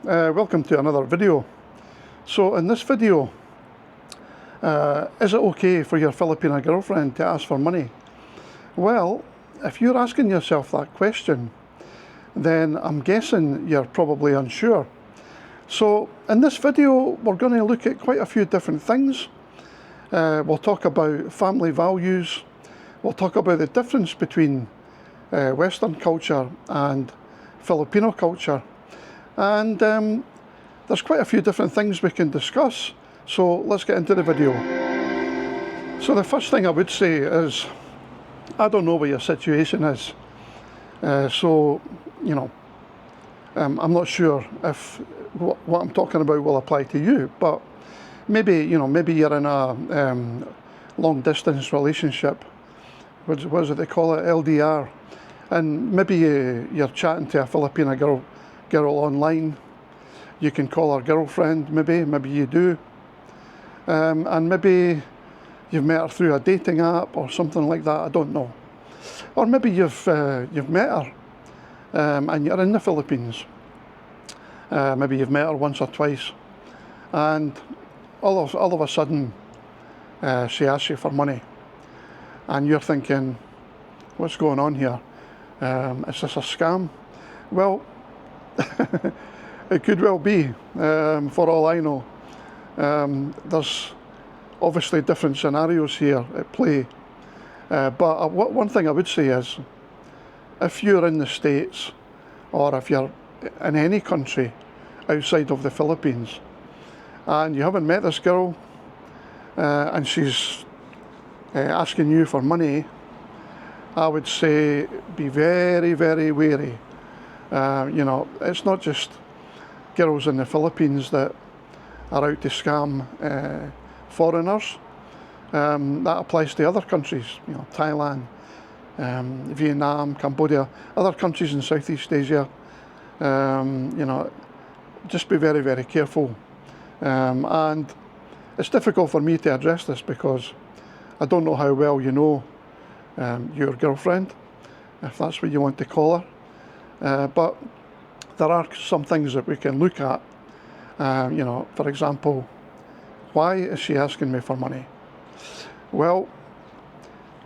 welcome to another video. So in this video, is it okay for your Filipina girlfriend to ask for money? Well, if you're asking yourself that question, then I'm guessing you're probably unsure. So in this video, we're going to look at quite a few different things. We'll talk about family values. We'll talk about the difference between Western culture and Filipino culture. And there's quite a few different things we can discuss. So let's get into the video. So the first thing I would say is, I don't know what your situation is. So, you know, I'm not sure if what I'm talking about will apply to you, but maybe you're in a long distance relationship. What is it they call it? LDR. And maybe you're chatting to a Filipina girl online. You can call her girlfriend, maybe you do. And maybe you've met her through a dating app or something like that, I don't know. Or maybe you've met her and you're in the Philippines. Maybe you've met her once or twice, and all of a sudden she asks you for money, and you're thinking, what's going on here? Is this a scam? Well, it could well be, for all I know. There's obviously different scenarios here at play, but one thing I would say is, if you're in the States, or if you're in any country outside of the Philippines, and you haven't met this girl, and she's asking you for money, I would say be very, very wary. It's not just girls in the Philippines that are out to scam foreigners. That applies to other countries, Thailand, Vietnam, Cambodia, other countries in Southeast Asia. Just be very, very careful. And it's difficult for me to address this because I don't know how well you know your girlfriend, if that's what you want to call her. But there are some things that we can look at. For example, why is she asking me for money? Well,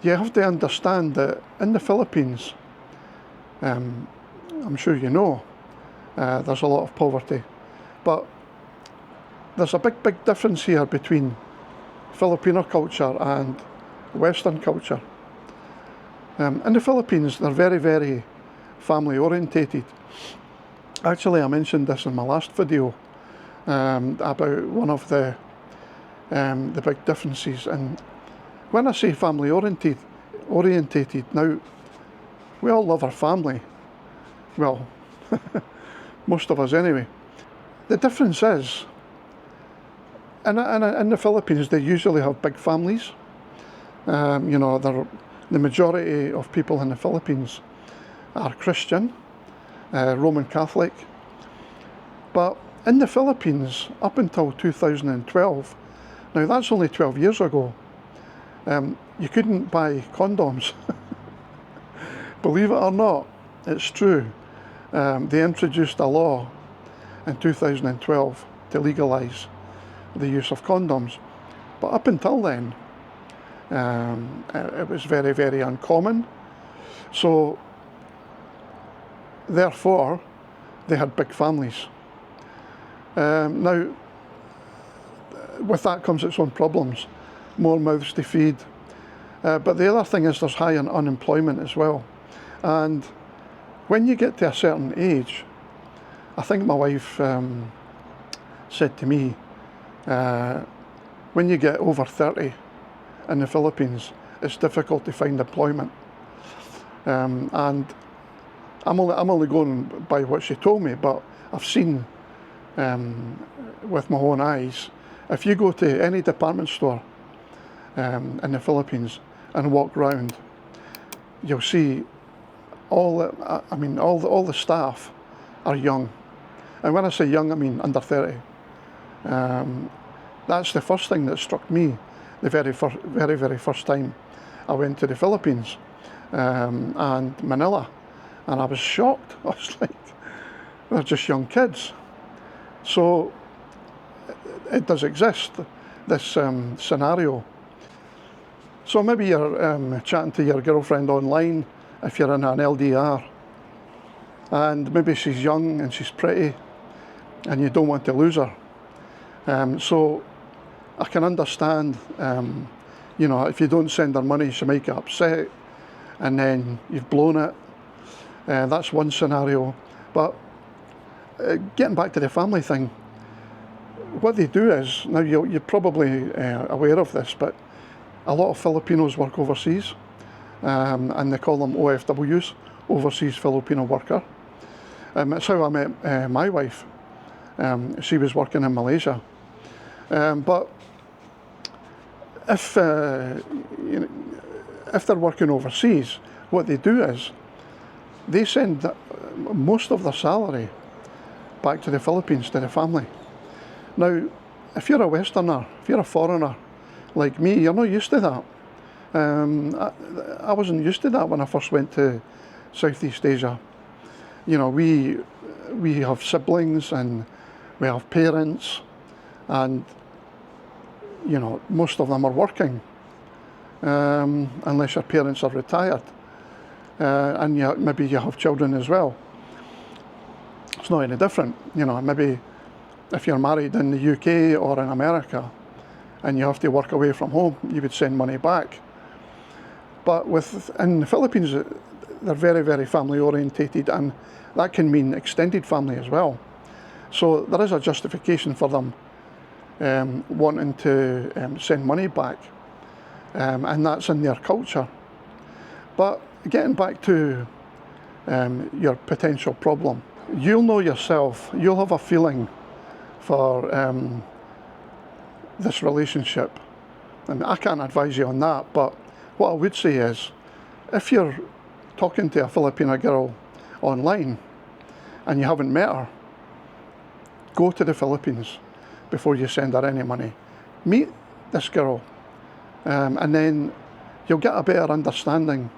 you have to understand that in the Philippines, I'm sure you know, there's a lot of poverty, but there's a big difference here between Filipino culture and Western culture. In the Philippines, they're very, very family orientated. Actually, I mentioned this in my last video about one of the big differences. And when I say family orientated, now we all love our family. Well, most of us anyway. The difference is, in the Philippines, they usually have big families. The majority of people in the Philippines are Christian, Roman Catholic. But in the Philippines, up until 2012, now that's only 12 years ago, you couldn't buy condoms. Believe it or not, it's true. They introduced a law in 2012 to legalise the use of condoms. But up until then, it was very, very uncommon. So, therefore, they had big families. Now, with that comes its own problems, more mouths to feed. But the other thing is there's high unemployment as well. And when you get to a certain age, I think my wife said to me, when you get over 30 in the Philippines, it's difficult to find employment. And I'm only going by what she told me, but I've seen with my own eyes, if you go to any department store in the Philippines and walk round, you'll see all the staff are young. And when I say young, I mean under 30. That's the first thing that struck me the very first time I went to the Philippines and Manila, and I was shocked. I was like, they're just young kids. So it does exist, this scenario. So maybe you're chatting to your girlfriend online if you're in an LDR, and maybe she's young and she's pretty and you don't want to lose her. So I can understand, you know, if you don't send her money, she might get upset and then you've blown it. That's one scenario. But getting back to the family thing, what they do is, now you're probably aware of this, but a lot of Filipinos work overseas, and they call them OFWs, Overseas Filipino Worker. That's how I met my wife. She was working in Malaysia. But if you know, if they're working overseas, what they do is they send most of their salary back to the Philippines, to the family. Now, if you're a Westerner, if you're a foreigner like me, you're not used to that. I wasn't used to that when I first went to Southeast Asia. You know, we have siblings and we have parents, and you know, most of them are working, unless your parents are retired, and maybe you have children as well. It's not any different. You know, maybe if you're married in the UK or in America and you have to work away from home, you would send money back. But in the Philippines, they're very, very family orientated, and that can mean extended family as well. So there is a justification for them wanting to send money back, and that's in their culture. But getting back to your potential problem, you'll know yourself, you'll have a feeling for this relationship. And I can't advise you on that, but what I would say is, if you're talking to a Filipina girl online and you haven't met her, go to the Philippines before you send her any money. Meet this girl, and then you'll get a better understanding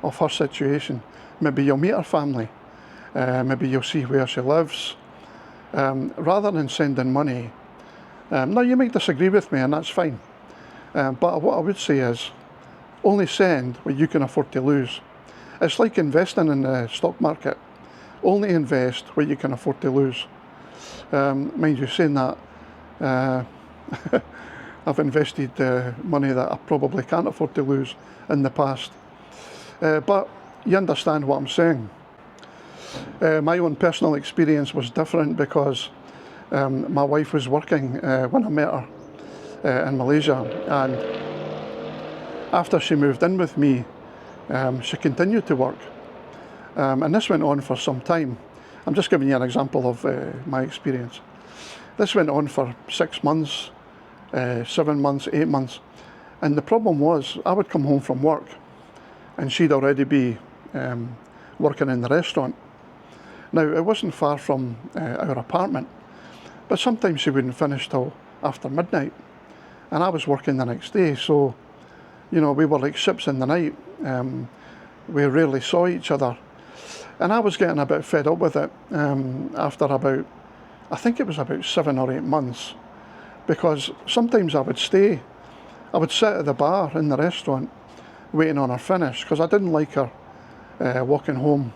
of her situation. Maybe you'll meet her family, maybe you'll see where she lives, rather than sending money. Now, you might disagree with me, and that's fine, but what I would say is, only send what you can afford to lose. It's like investing in the stock market. Only invest what you can afford to lose. Mind you, saying that, I've invested money that I probably can't afford to lose in the past. But you understand what I'm saying. My own personal experience was different because my wife was working when I met her in Malaysia, and after she moved in with me, she continued to work. And this went on for some time. I'm just giving you an example of my experience. This went on for 6 months, 7 months, 8 months. And the problem was, I would come home from work and she'd already be working in the restaurant. Now, it wasn't far from our apartment, but sometimes she wouldn't finish till after midnight. And I was working the next day, so, you know, we were like ships in the night. We rarely saw each other. And I was getting a bit fed up with it after about, I think it was about 7 or 8 months, because sometimes I would sit at the bar in the restaurant waiting on her finish, because I didn't like her walking home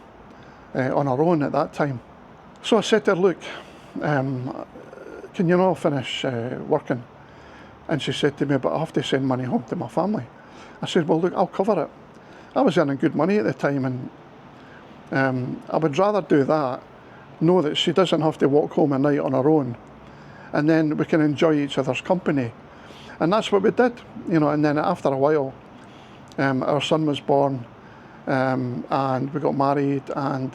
on her own at that time. So I said to her, look, can you not finish working? And she said to me, but I have to send money home to my family. I said, well, look, I'll cover it. I was earning good money at the time, and I would rather do that, know that she doesn't have to walk home at night on her own, and then we can enjoy each other's company. And that's what we did, you know. And then after a while, our son was born, and we got married, and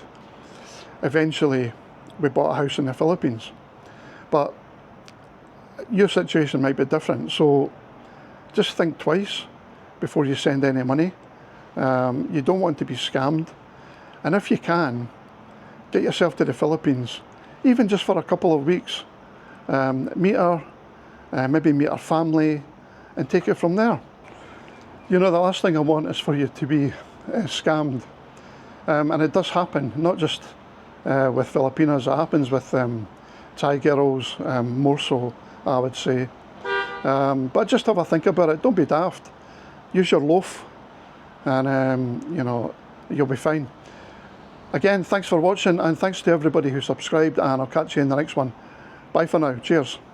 eventually we bought a house in the Philippines. But your situation might be different, so just think twice before you send any money. You don't want to be scammed, and if you can, get yourself to the Philippines, even just for a couple of weeks. Meet her, maybe meet her family, and take it from there. You know, the last thing I want is for you to be scammed, and it does happen, not just with Filipinas, it happens with Thai girls more so, I would say. But just have a think about it. Don't be daft. Use your loaf, and you know, you'll be fine. Again, thanks for watching, and thanks to everybody who subscribed, and I'll catch you in the next one. Bye for now. Cheers.